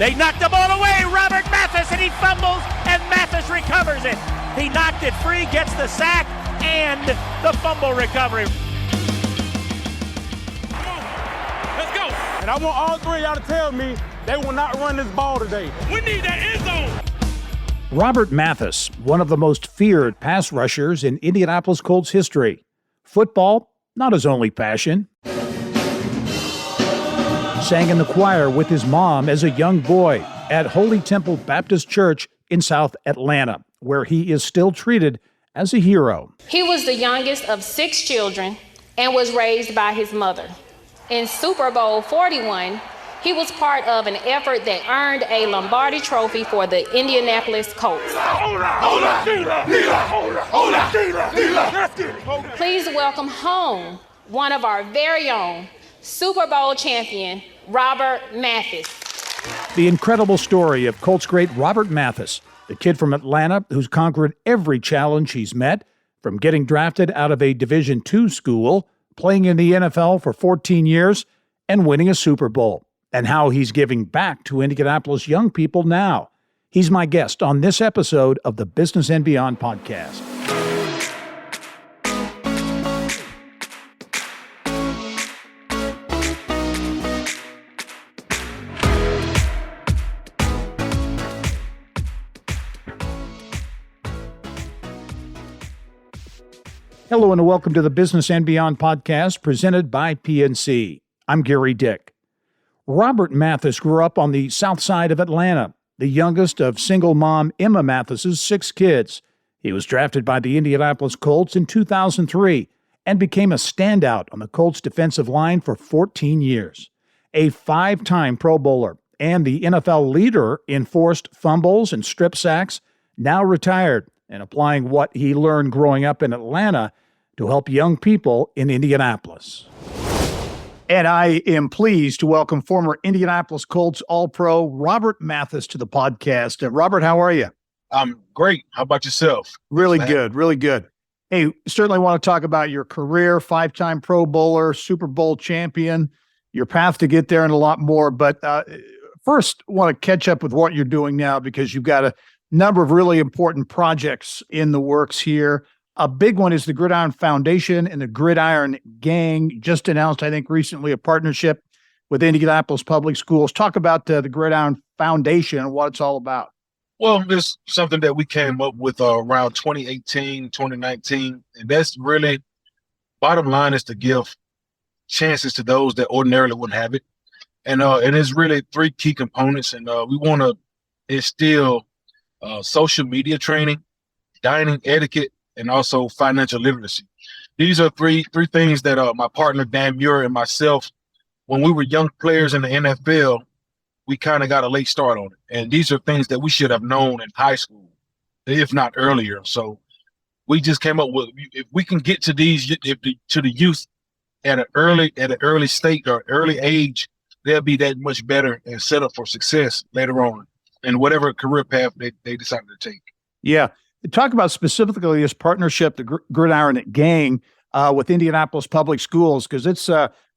They knocked the ball away. Robert Mathis, and he fumbles, and Mathis recovers it. He knocked it free, gets the sack, and the fumble recovery. Come on, let's go. And I want all three of y'all to tell me they will not run this ball today. We need that end zone. Robert Mathis, one of the most feared pass rushers in Indianapolis Colts history. Football, not his only passion. Sang in the choir with his mom as a young boy at Holy Temple Baptist Church in South Atlanta, where he is still treated as a hero. He was the youngest of 6 children and was raised by his mother. In Super Bowl 41, he was part of an effort that earned a Lombardi trophy for the Indianapolis Colts. Please welcome home one of our very own Super Bowl champion, Robert Mathis. The incredible story of Colts great Robert Mathis, the kid from Atlanta who's conquered every challenge he's met, from getting drafted out of a Division II school, playing in the NFL for 14 years, and winning a Super Bowl, and how he's giving back to Indianapolis young people now. He's my guest on this episode of the Business and Beyond podcast. Hello and welcome to the Business and Beyond podcast presented by PNC. I'm Gary Dick. Robert Mathis grew up on the south side of Atlanta, the youngest of single mom Emma Mathis's 6 kids. He was drafted by the Indianapolis Colts in 2003 and became a standout on the Colts defensive line for 14 years. A 5-time Pro Bowler and the NFL leader in forced fumbles and strip sacks, now retired and applying what he learned growing up in Atlanta to help young people in Indianapolis. And I am pleased to welcome former Indianapolis Colts All-Pro Robert Mathis to the podcast. Robert, how are you? I'm great. How about yourself? Really good, really good. Hey, certainly want to talk about your career, 5-time Pro Bowler, Super Bowl champion, your path to get there and a lot more. But first, want to catch up with what you're doing now because you've got a number of really important projects in the works here. A big one is the Gridiron Foundation and the Gridiron Gang. Just announced, I think, recently a partnership with Indianapolis Public Schools. Talk about the Gridiron Foundation and what it's all about. Well, it's something that we came up with around 2018, 2019. And that's really, bottom line is to give chances to those that ordinarily wouldn't have it. And it's really 3 key components. And we want to instill social media training, dining etiquette, and also financial literacy. These are three things that my partner Dan Muir and myself, when we were young players in the NFL, we kind of got a late start on it. And these are things that we should have known in high school, if not earlier. So we just came up with, if we can get to to the youth at an early state or early age, they'll be that much better and set up for success later on in whatever career path they decided to take. Yeah. Talk about specifically this partnership, the Gridiron Gang, with Indianapolis Public Schools, because it's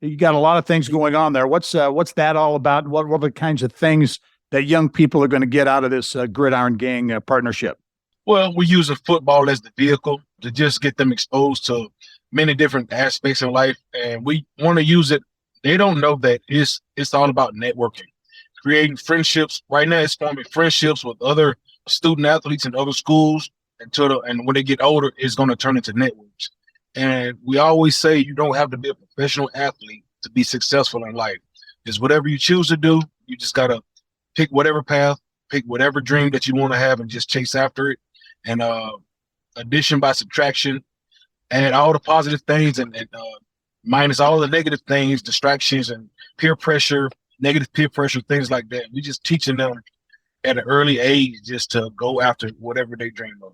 you got a lot of things going on there. What's that all about? What are the kinds of things that young people are going to get out of this Gridiron Gang partnership? Well, we're using football as the vehicle to just get them exposed to many different aspects in life, and we want to use it. They don't know that it's all about networking, creating friendships. Right now, it's forming friendships with other student athletes in other schools, and when they get older, it's going to turn into networks. And we always say you don't have to be a professional athlete to be successful in life. It's whatever you choose to do. You just got to pick whatever path, pick whatever dream that you want to have and just chase after it. And addition by subtraction, and all the positive things and minus all the negative things, distractions and peer pressure, negative peer pressure, things like that. We just teaching them at an early age just to go after whatever they dream of.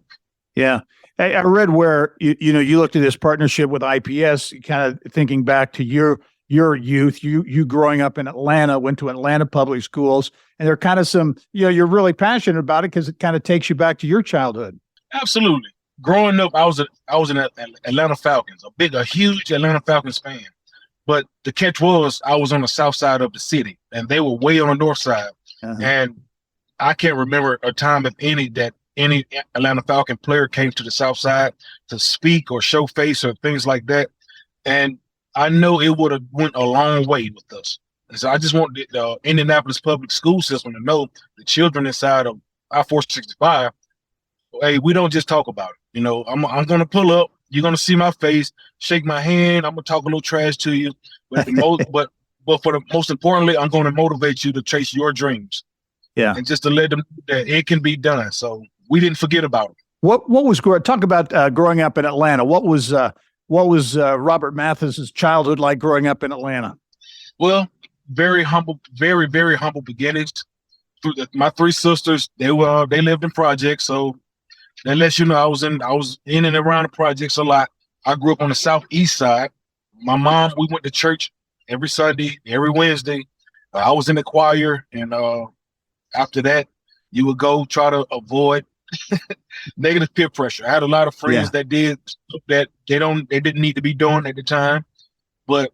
Yeah. I read where, you looked at this partnership with IPS, kind of thinking back to your youth, you growing up in Atlanta, went to Atlanta public schools, and there are kind of some, you're really passionate about it because it kind of takes you back to your childhood. Absolutely. Growing up, I was an Atlanta Falcons, a huge Atlanta Falcons fan. But the catch was I was on the south side of the city, and they were way on the north side. And I can't remember a time if any Atlanta Falcon player came to the South Side to speak or show face or things like that. And I know it would have went a long way with us. And so I just want the Indianapolis public school system to know the children inside of I-465, hey, we don't just talk about it. You know, I'm going to pull up. You're going to see my face, shake my hand. I'm going to talk a little trash to you. But for the most importantly, I'm going to motivate you to chase your dreams. Yeah. And just to let them know that it can be done. So we didn't forget about it. What was talk about growing up in Atlanta? What was Robert Mathis's childhood like growing up in Atlanta? Well, very humble, very, very humble beginnings. My three sisters, they lived in projects, so that lets you know I was in and around the projects a lot. I grew up on the southeast side. My mom, we went to church every Sunday, every Wednesday. I was in the choir, and after that, you would go try to avoid negative peer pressure. I had a lot of friends that did stuff that they didn't need to be doing at the time, but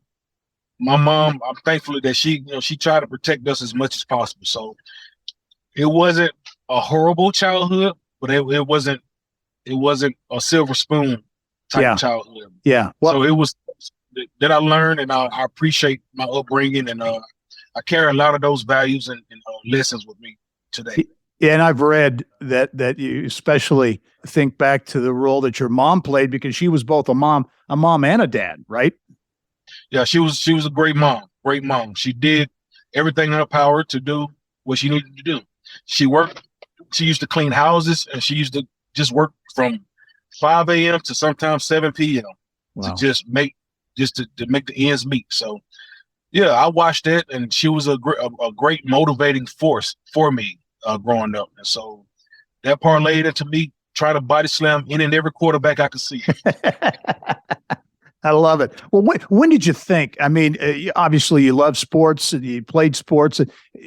my mom, I'm thankful that she tried to protect us as much as possible. So it wasn't a horrible childhood, but it wasn't a silver spoon type of childhood. Yeah. Well, so it was that I learned, and I appreciate my upbringing, and I carry a lot of those values and lessons with me today. Yeah, and I've read that you especially think back to the role that your mom played, because she was both a mom and a dad, right? Yeah, she was a great mom. Great mom. She did everything in her power to do what she needed to do. She worked. She used to clean houses, and she used to just work from 5 a.m. to sometimes 7 p.m. to just make the ends meet. So, yeah, I watched that, and she was a great motivating force for me growing up. And so that parlayed into me trying to body slam any and every quarterback I could see. I love it. Well, when did you think? I mean, obviously you love sports and you played sports.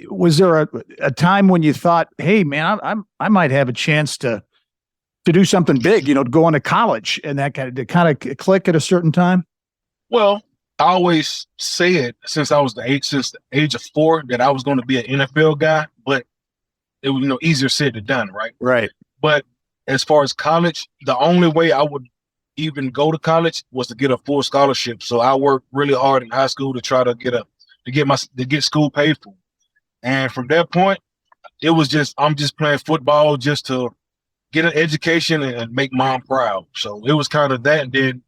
Was there a time when you thought, "Hey, man, I might have a chance to do something big, to go on to college," and that kind of click at a certain time? Well, I always said since the age of 4 that I was going to be an NFL guy, but it was easier said than done, right? Right. But as far as college, the only way I would even go to college was to get a full scholarship. So I worked really hard in high school to try to get school paid for. And from that point, it was I'm just playing football just to get an education and make mom proud. So it was kind of that. And then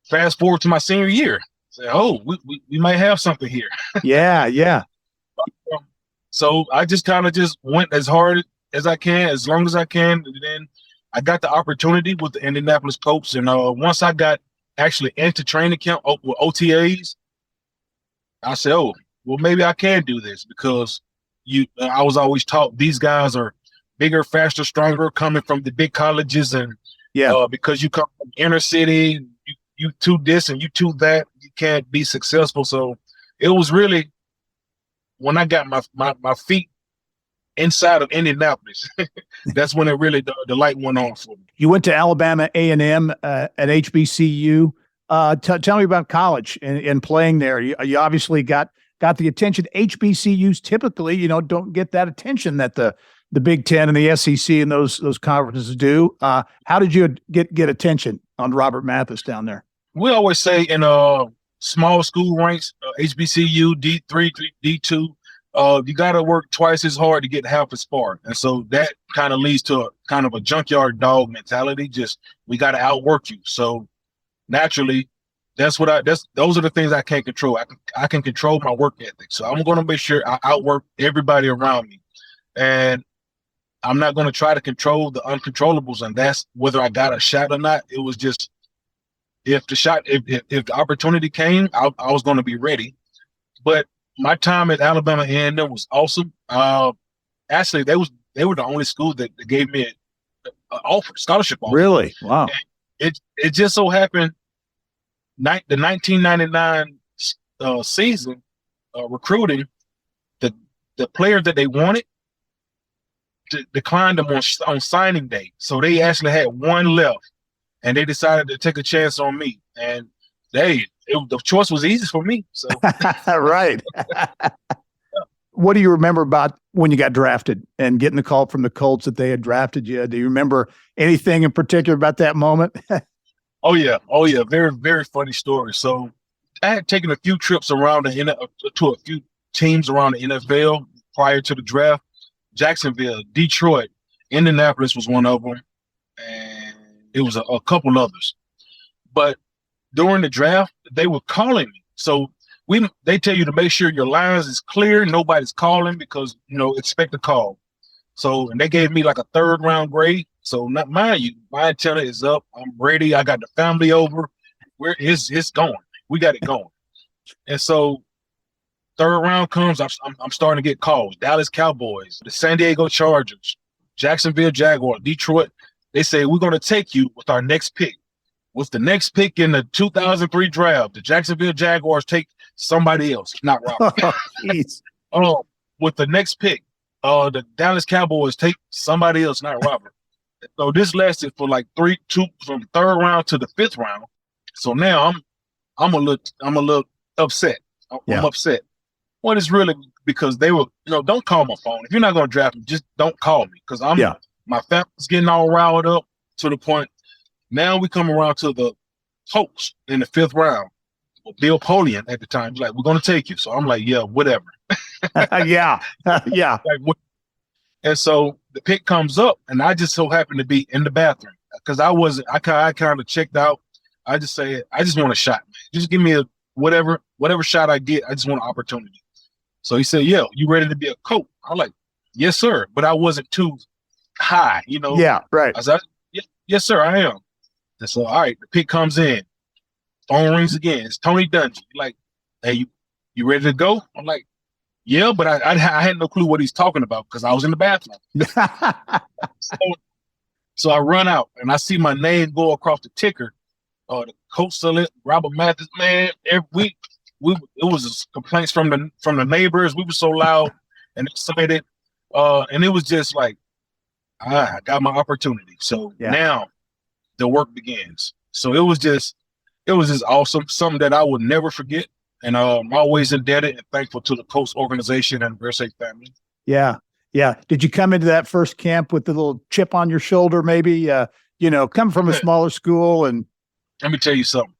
fast forward to my senior year, say, oh, we might have something here. Yeah. So I just kind of went as hard as I can, as long as I can. And then I got the opportunity with the Indianapolis Colts. And once I got actually into training camp with OTAs, I said, oh, well, maybe I can do this, because I was always taught these guys are bigger, faster, stronger, coming from the big colleges. And because you come from inner city, you too this and you too that, you can't be successful. So it was really when I got my feet inside of Indianapolis, that's when it really the light went on for me. You went to Alabama A&M at HBCU. Tell me about college and playing there. You obviously got the attention. HBCUs typically, don't get that attention that the Big Ten and the SEC and those conferences do. How did you get attention on Robert Mathis down there? We always say in small school ranks, HBCU, D3, D2, you got to work twice as hard to get half as far. And so that kind of leads to a junkyard dog mentality. Just, we got to outwork you. So naturally, those are the things I can't control. I can control my work ethic. So I'm going to make sure I outwork everybody around me. And I'm not going to try to control the uncontrollables. And that's whether I got a shot or not. It was just, if the opportunity came, I was going to be ready. But my time at Alabama A&M was awesome. Actually, they were the only school that gave me an scholarship offer. Really? Wow. And it just so happened the 1999 season recruiting, the players that they wanted declined them on signing day. So they actually had one left, and they decided to take a chance on me. And the choice was easy for me. So right. What do you remember about when you got drafted and getting the call from the Colts that they had drafted you? Do you remember anything in particular about that moment? Oh yeah. Very, very funny story. So I had taken a few trips around to a few teams around the NFL prior to the draft. Jacksonville, Detroit, Indianapolis was one of them, and it was a couple others. But during the draft, they were calling me. So they tell you to make sure your lines is clear, nobody's calling because expect a call. So and they gave me like a 3rd round grade. So not mind you, my antenna is up. I'm ready. I got the family over. It's going. We got it going. And so 3rd round comes. I'm starting to get calls. Dallas Cowboys, the San Diego Chargers, Jacksonville Jaguars, Detroit. They say we're going to take you with our next pick. With the next pick in the 2003 draft, the Jacksonville Jaguars take somebody else, not Robert. With the next pick, the Dallas Cowboys take somebody else, not Robert. So this lasted for like from 3rd round to the 5th round. So now I'm a little upset. I'm upset. Well, it's really because they were, don't call my phone. If you're not going to draft me, just don't call me because my family's getting all riled up to the point. Now we come around to the Colts in the 5th round. Well, Bill Polian at the time was like, "We're going to take you." So I'm like, "Yeah, whatever." Yeah. And so the pick comes up, and I just so happened to be in the bathroom because I kind of checked out. I just say, I just want a shot, man. Just give me a whatever shot I get. I just want an opportunity. So he said, "Yeah, you ready to be a coach?" I'm like, "Yes, sir," but I wasn't too high, Yeah, right. I said, "Yes, sir, I am." And so, all right, the pick comes in. Phone rings again. It's Tony Dungy. Like, "Hey, you ready to go?" I'm like, "Yeah," but I had no clue what he's talking about because I was in the bathroom. So I run out and I see my name go across the ticker. The coach select Robert Mathis, man. Every week it was complaints from the neighbors. We were so loud and excited, and it was just like I got my opportunity. So now the work begins. So it was just awesome, something that I would never forget. And I'm always indebted and thankful to the Colts organization and Versay family. Yeah. Did you come into that first camp with the little chip on your shoulder, maybe? Come from a smaller school and. Let me tell you something.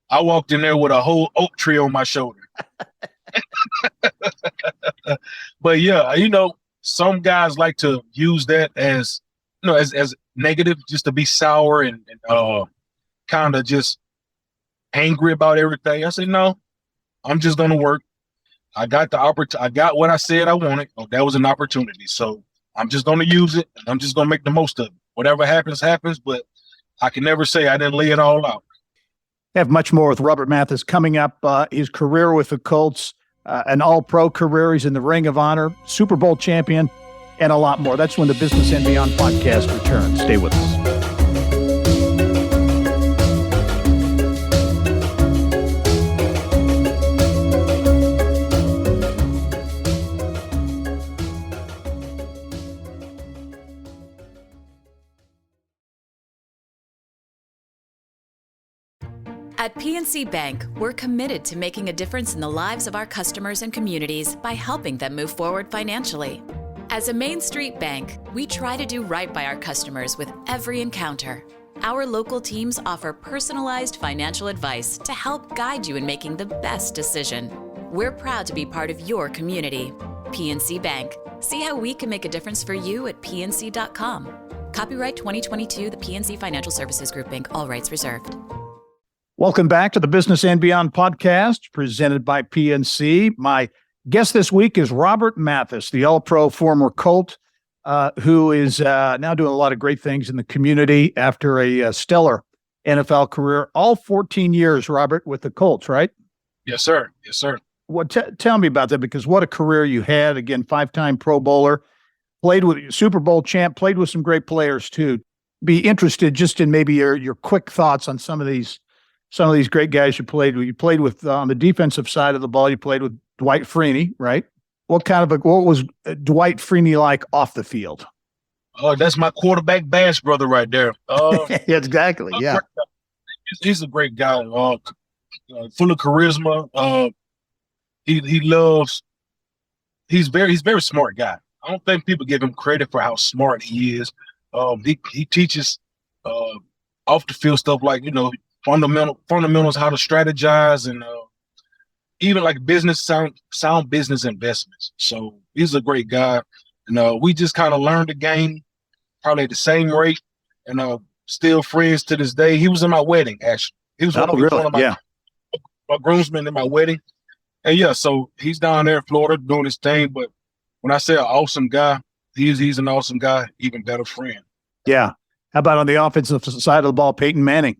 I walked in there with a whole oak tree on my shoulder. But yeah, some guys like to use that as negative, just to be sour and kind of just angry about everything. I said, no, I'm just going to work. I got the opportunity. I got what I said I wanted. Oh, that was an opportunity. So I'm just going to use it. And I'm just going to make the most of it. Whatever happens, happens. But I can never say I didn't lay it all out. Have much more with Robert Mathis coming up. His career with the Colts, an all-pro career. He's in the Ring of Honor, Super Bowl champion, and a lot more. That's when the Business and Beyond podcast returns. Stay with us. At PNC Bank, we're committed to making a difference in the lives of our customers and communities by helping them move forward financially. As a Main Street bank, we try to do right by our customers with every encounter. Our local teams offer personalized financial advice to help guide you in making the best decision. We're proud to be part of your community. PNC Bank. See how we can make a difference for you at pnc.com. Copyright 2022, the PNC Financial Services Group, Inc., all rights reserved. Welcome back to the Business and Beyond podcast presented by PNC. My guest this week is Robert Mathis, the All-Pro former Colt, who is now doing a lot of great things in the community after a stellar NFL career. All 14 years, Robert, with the Colts, right? Yes, sir. Yes, sir. Well, tell me about that, because what a career you had. Again, 5-time Pro Bowler, played with Super Bowl champ, played with some great players too. Be interested just in maybe your quick thoughts on some of these great guys you played with. You played with on the defensive side of the ball. You played with Dwight Freeney, right? What was Dwight Freeney like off the field? Oh, that's my quarterback bash brother right there. Exactly. Yeah, he's a great guy. Full of charisma. He he's very smart guy. I don't think people give him credit for how smart he is. He teaches off the field stuff like, fundamentals, how to strategize, and even like sound business investments. So he's a great guy. And we just kind of learned the game probably at the same rate, and still friends to this day. He was in my wedding, actually. He was one of my groomsmen in my wedding. And yeah, so he's down there in Florida doing his thing. But when I say an awesome guy, he's an awesome guy, even better friend. Yeah. How about on the offensive side of the ball, Peyton Manning?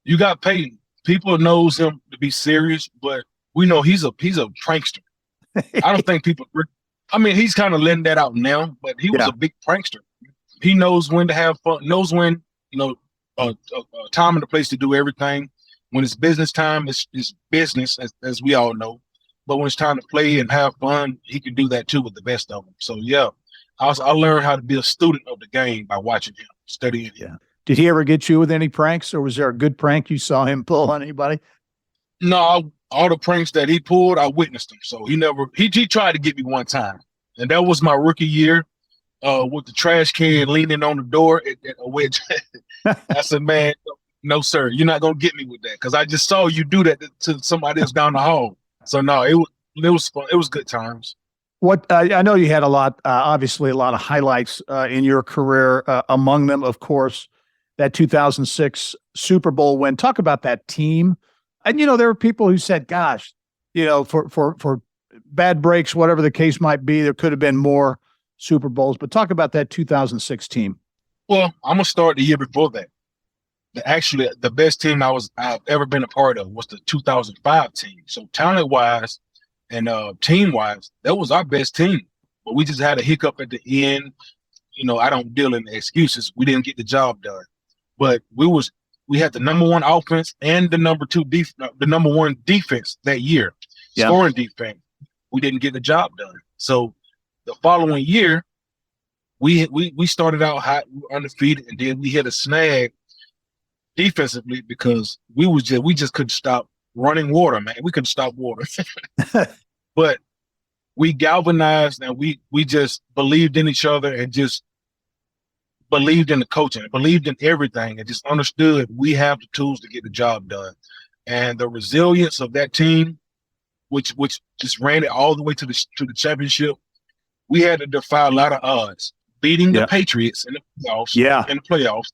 You got Peyton. People knows him to be serious, but we know he's a prankster. I don't think people. I mean, he's kind of letting that out now, but he was a big prankster. He knows when to have fun. Knows when time and the place to do everything. When it's business time, it's business, as we all know. But when it's time to play and have fun, he can do that too with the best of them. So yeah, I learned how to be a student of the game by watching him, studying him. Yeah. Did he ever get you with any pranks, or was there a good prank you saw him pull on anybody? No, all the pranks that he pulled, I witnessed them. So he tried to get me one time, and that was my rookie year, with the trash can leaning on the door at a wedge. I said, man, no, sir, you're not gonna get me with that, because I just saw you do that to somebody else down the hall. So no, it was fun. It was good times. What I know you had obviously a lot of highlights in your career. Among them, of course, that 2006 Super Bowl win. Talk about that team. And there were people who said, "Gosh, for bad breaks, whatever the case might be, there could have been more Super Bowls." But talk about that 2006 team. Well, I'm gonna start the year before that. Actually, the best team I've ever been a part of was the 2005 team. So talent-wise and team-wise, that was our best team. But we just had a hiccup at the end. I don't deal in excuses. We didn't get the job done. But we had the number one offense and the number one defense that year, scoring defense. We didn't get the job done. So the following year, we started out hot, we were undefeated, and then we hit a snag defensively because we just couldn't stop running water, man. We couldn't stop water. But we galvanized, and we just believed in each other, and just believed in the coaching, believed in everything, and just understood we have the tools to get the job done. And the resilience of that team, which just ran it all the way to the championship, we had to defy a lot of odds, beating the Patriots in the playoffs.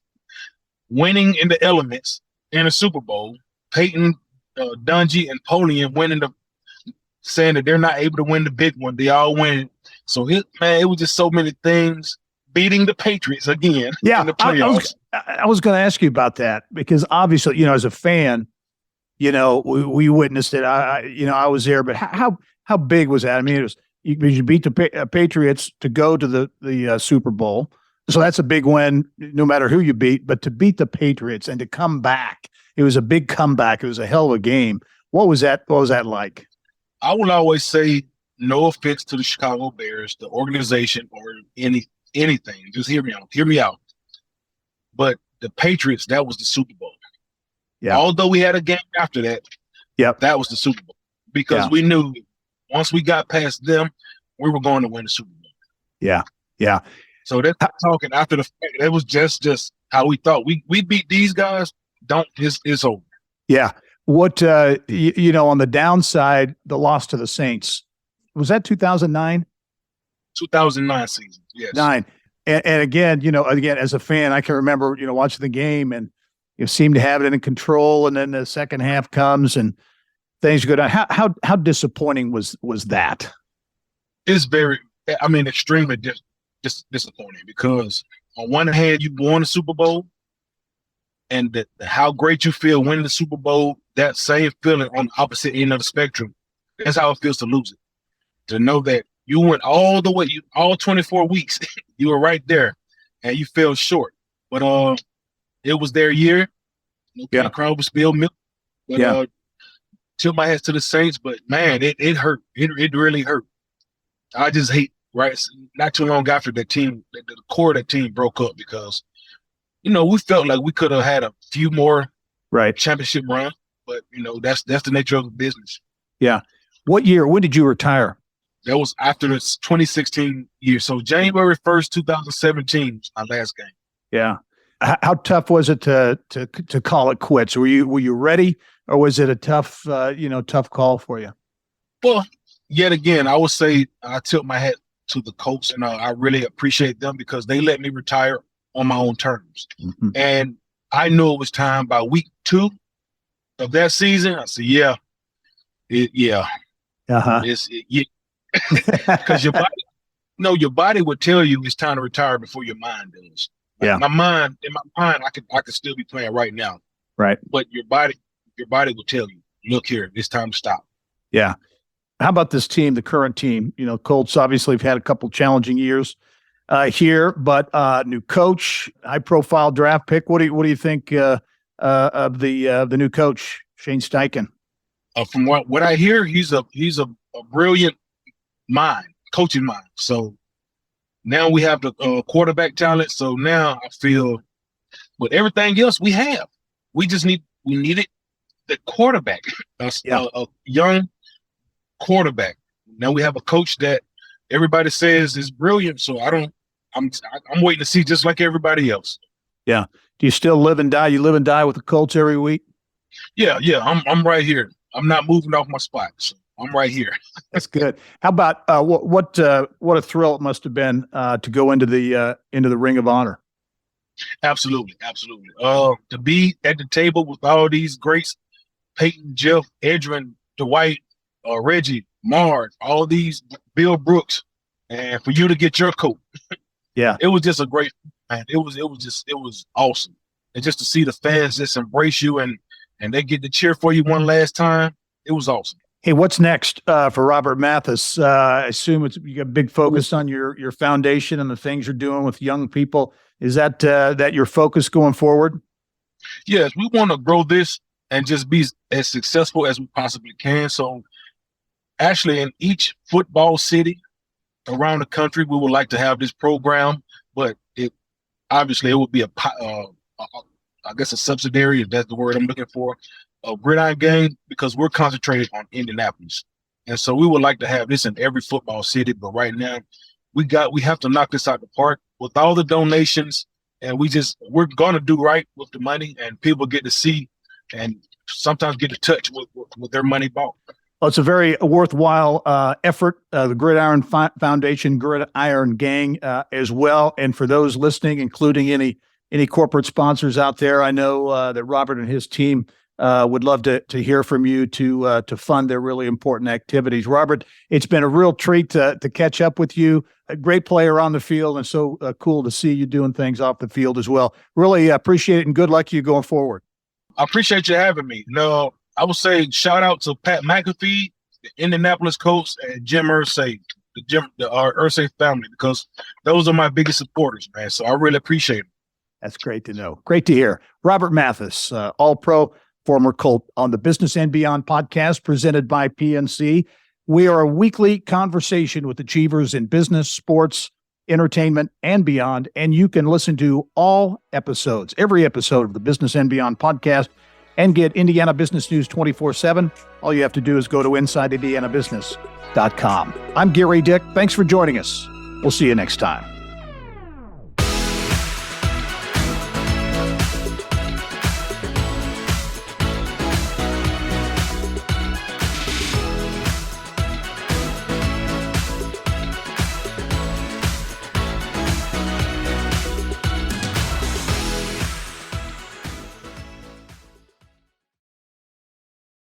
Winning in the elements in a Super Bowl, Peyton, Dungy, and Polian saying that they're not able to win the big one. They all win. So it was just so many things. Beating the Patriots again in the playoffs. I was going to ask you about that, because obviously, as a fan, we witnessed it. I was there, but how big was that? I mean, it was you beat the Patriots to go to the Super Bowl. So that's a big win, no matter who you beat. But to beat the Patriots and to come back, it was a big comeback. It was a hell of a game. What was that like? I will always say, no offense to the Chicago Bears, the organization, or anything. Just hear me out. But the Patriots, that was the Super Bowl. Yeah. Although we had a game after that, that was the Super Bowl, because we knew once we got past them, we were going to win the Super Bowl. Yeah. Yeah. So that's talking after the fact. That was just how we thought. We beat these guys. It's over. Yeah. What on the downside, the loss to the Saints, was that 2009? 2009 season. Yes. 9. And again, as a fan, I can remember, watching the game, and you seem to have it in control, and then the second half comes and things go down. How disappointing was that? It's extremely disappointing, because on one hand, you won the Super Bowl, and how great you feel winning the Super Bowl, that same feeling on the opposite end of the spectrum, that's how it feels to lose it. To know that you went all the way, all 24 weeks, you were right there, and you fell short. But it was their year. The crowd was spilled milk. But tilt my hat to the Saints, but man, it hurt. It really hurt. I just hate. Right, not too long after that team, the core of that team broke up, because, we felt like we could have had a few more championship runs, but that's the nature of the business. Yeah. What year? When did you retire? That was after the 2016 year. So January 1st, 2017 was my last game. Yeah. How tough was it to call it quits? Were you ready, or was it a tough call for you? Well, yet again, I would say I tilt my hat to the Colts, and I really appreciate them because they let me retire on my own terms. Mm-hmm. And I knew it was time by week 2 of that season. I said, yeah. Uh-huh. Because your body would tell you it's time to retire before your mind does. Like Yeah. in my mind, I could still be playing right now. Right. But your body will tell you, look here, it's time to stop. Yeah. How about this team, the current team? Colts obviously have had a couple challenging years here, but new coach, high profile draft pick. What do you think of the new coach, Shane Steichen? From what I hear, he's a brilliant mind, coaching mind. So now we have the quarterback talent. So now I feel with everything else we have, we needed the quarterback, a young quarterback. Now we have a coach that everybody says is brilliant. So I'm waiting to see just like everybody else. Yeah. Do you still live and die? You live and die with the Colts every week? Yeah. I'm right here. I'm not moving off my spot. So I'm right here. That's good. How about what a thrill it must have been to go into the Ring of Honor? Absolutely. To be at the table with all these greats, Peyton, Jeff, Edrin, Dwight, Reggie, Marv, all these, Bill Brooks, and for you to get your coat. Yeah. It was just a great, man. It was awesome. And just to see the fans just embrace you and they get to cheer for you one last time. It was awesome. Hey, what's next for Robert Mathis? I assume you got a big focus on your foundation and the things you're doing with young people. Is that your focus going forward? Yes, we want to grow this and just be as successful as we possibly can. So actually in each football city around the country, we would like to have this program, but it would be a subsidiary, if that's the word I'm looking for, a gridiron game, because we're concentrated on Indianapolis. And so we would like to have this in every football city, but right now we have to knock this out the park with all the donations, and we're going to do right with the money, and people get to see and sometimes get to touch with their money bought. Well, it's a very worthwhile effort, the Gridiron Foundation, Gridiron Gang as well. And for those listening, including any corporate sponsors out there, I know that Robert and his team would love to hear from you to fund their really important activities. Robert, it's been a real treat to catch up with you. A great player on the field, and so cool to see you doing things off the field as well. Really appreciate it, and good luck to you going forward. I appreciate you having me. No, I would say shout out to Pat McAfee, the Indianapolis Colts, and Jim Irsay, our Irsay family, because those are my biggest supporters, man. So I really appreciate it. That's great to know. Great to hear. Robert Mathis, All-Pro, former Colt, on the Business and Beyond podcast presented by PNC. We are a weekly conversation with achievers in business, sports, entertainment, and beyond. And you can listen to every episode of the Business and Beyond podcast, and get Indiana business news 24/7. All you have to do is go to InsideIndianaBusiness.com. I'm Gary Dick. Thanks for joining us. We'll see you next time.